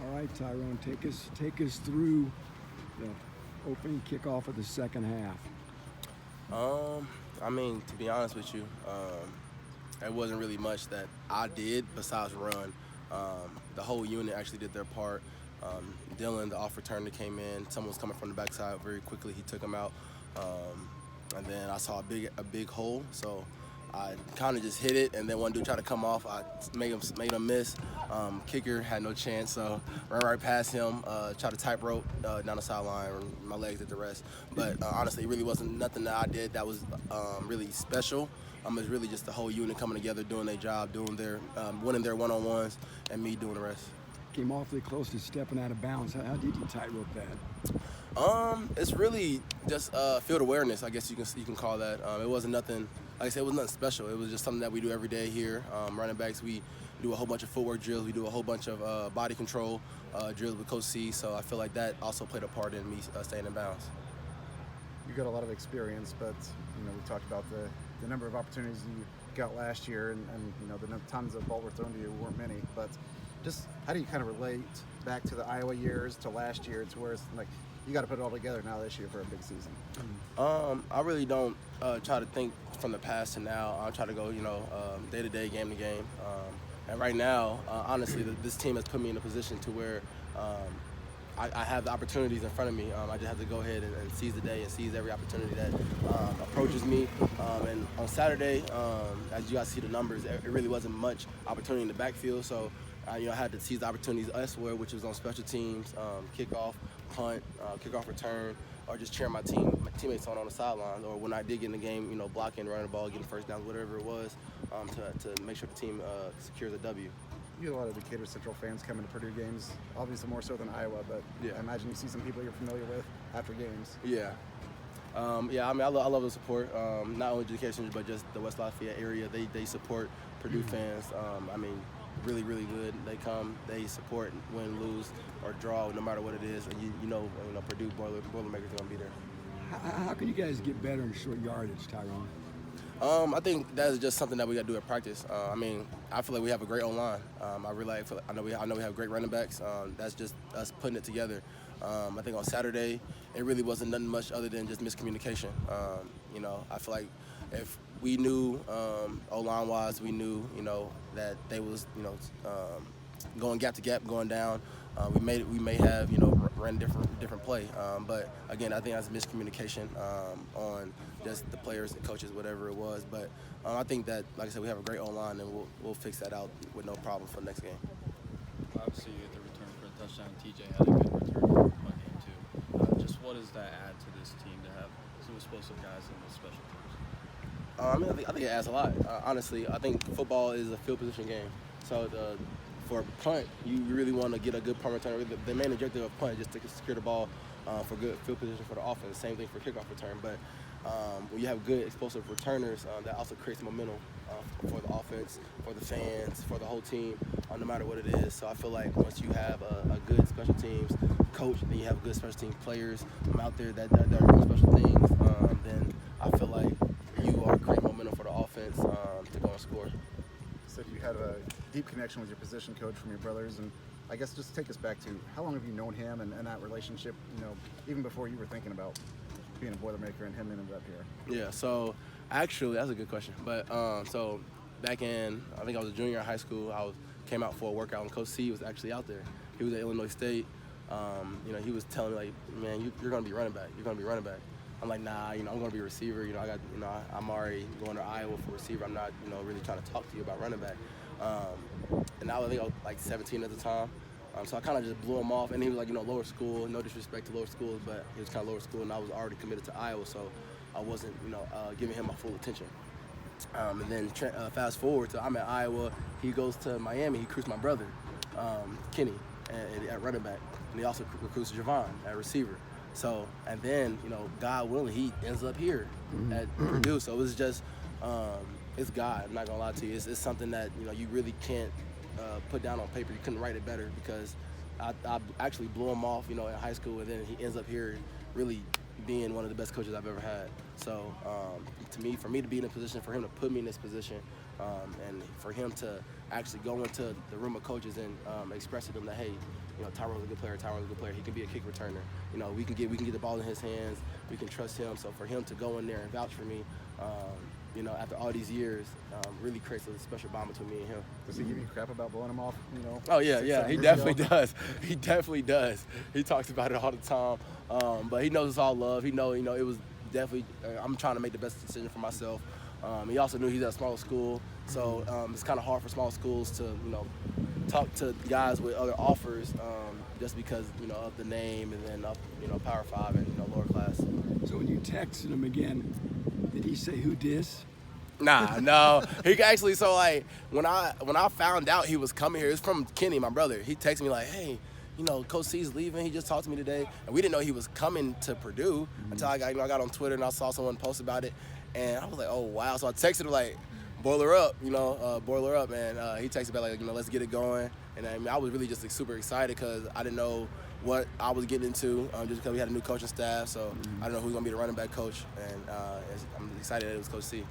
All right, Tyrone, take us through the opening kickoff of the second half. I mean, to be honest with you, there wasn't really much that I did besides run. The whole unit actually did their part. Dylan, the off returner, came in. Someone was coming from the backside very quickly. He took him out. And then I saw a big hole, so I kind of just hit it, and then one dude tried to come off. I made him miss. Kicker had no chance, so ran right past him. Tried to tightrope down the sideline. My legs did the rest. But honestly, it really wasn't nothing that I did that was really special. It was really just the whole unit coming together, doing their job, doing their winning their one-on-ones, and me doing the rest. Came awfully close to stepping out of bounds. How did you tightrope that? It's really just field awareness, I guess you can call that. It wasn't nothing. Like I said, it was nothing special. It was just something that we do every day here. Running backs, we do a whole bunch of footwork drills. We do a whole bunch of body control drills with Coach C. So I feel like that also played a part in me staying in bounds. You got a lot of experience, but we talked about the number of opportunities you got last year, and the tons of ball were thrown to you weren't many. But just how do you kind of relate back to the Iowa years to last year to where it's like you got to put it all together now this year for a big season? I really don't try to think from the past to now. I try to go, day to day, game to game. And right now, honestly, this team has put me in a position to where I have the opportunities in front of me. I just have to go ahead and seize the day and seize every opportunity that approaches me. And on Saturday, as you guys see the numbers, it really wasn't much opportunity in the backfield. So I had to seize the opportunities elsewhere, which was on special teams, kickoff, punt, kickoff return, or just cheering my teammates on the sidelines. Or when I did get in the game, blocking, running the ball, getting first downs, whatever it was, to make sure the team secures a W. You get a lot of Decatur Central fans coming to Purdue games, obviously more so than Iowa, but yeah. I imagine you see some people you're familiar with after games. Yeah. I mean, I love the support, not only Decatur, but just the West Lafayette area. They support Purdue fans. I mean, really, really good. They come, they support, win, lose, or draw, no matter what it is. And Purdue Boilermakers are going to be there. How can you guys get better in short yardage, Tyrone? I think that's just something that we got to do at practice. I mean, I feel like we have a great O-line. I know we have great running backs. That's just us putting it together. I think on Saturday, it really wasn't nothing much other than just miscommunication. I feel like if we knew O-line wise, we knew that they was going gap to gap, going down. We may have ran different play, but again, I think that's miscommunication on just the players and coaches, whatever it was. But I think that, like I said, we have a great O-line, and we'll fix that out with no problem for the next game. Obviously, you get the return for a touchdown. TJ had a good return for one game too. Just what does that add to this team to have some explosive guys in the special teams? I think it adds a lot. Honestly, I think football is a field position game. So for punt, you really want to get a good punt returner. The main objective of punt is just to secure the ball for good field position for the offense. Same thing for kickoff return. But when you have good explosive returners, that also creates momentum for the offense, for the fans, for the whole team, no matter what it is. So I feel like once you have a good special teams coach, then you have good special teams players out there that are doing special things, then I feel like you are creating momentum for the offense to go and score. Said you had a deep connection with your position coach from your brothers, and I guess just take us back to how long have you known him and that relationship, even before you were thinking about being a Boilermaker and him ended up here? Yeah, so actually that's a good question. But so back in, I think I was a junior in high school, came out for a workout, and Coach C was actually out there. He was at Illinois State. He was telling me, like, man, you're going to be running back. You're going to be running back. I'm like, nah, I'm going to be a receiver. I'm already going to Iowa for receiver. I'm not, really trying to talk to you about running back. And I think I was like 17 at the time. So I kind of just blew him off. And he was like, lower school, no disrespect to lower schools, but he was kind of lower school, and I was already committed to Iowa, so I wasn't, giving him my full attention. And then fast forward to I'm at Iowa. He goes to Miami. He recruits my brother, Kenny, at running back. And he also recruits Javon at receiver. So, and then, God willing, he ends up here at Purdue. So it was just, it's God, I'm not going to lie to you. It's something that, you really can't put down on paper. You couldn't write it better because I actually blew him off, in high school, and then he ends up here really being one of the best coaches I've ever had. So, for me to be in a position, for him to put me in this position, And for him to actually go into the room of coaches and express to them that, hey, Tyrone's a good player. Tyrone's a good player. He can be a kick returner. We can get the ball in his hands. We can trust him. So for him to go in there and vouch for me, after all these years, really creates a special bond between me and him. Does he give you crap about blowing him off? Oh yeah, 6, yeah. 7 He years definitely ago? does. He definitely does. He talks about it all the time. But he knows it's all love. He know, it was definitely. I'm trying to make the best decision for myself. He also knew he's at a smaller school, so it's kind of hard for small schools to, talk to guys with other offers, just because, of the name and then up, Power 5 and lower class. So when you texted him again, did he say who dis? Nah, no. He actually, so like when I found out he was coming here, it was from Kenny, my brother. He texted me like, hey, Coach C's leaving. He just talked to me today, and we didn't know he was coming to Purdue until I got on Twitter and I saw someone post about it, and I was like, oh wow. So I texted him like, boiler up, boiler up, and he texted back like, let's get it going. And I mean, I was really just super excited because I didn't know what I was getting into, just because we had a new coaching staff. So I don't know who's gonna be the running back coach, and I'm excited that it was Coach C.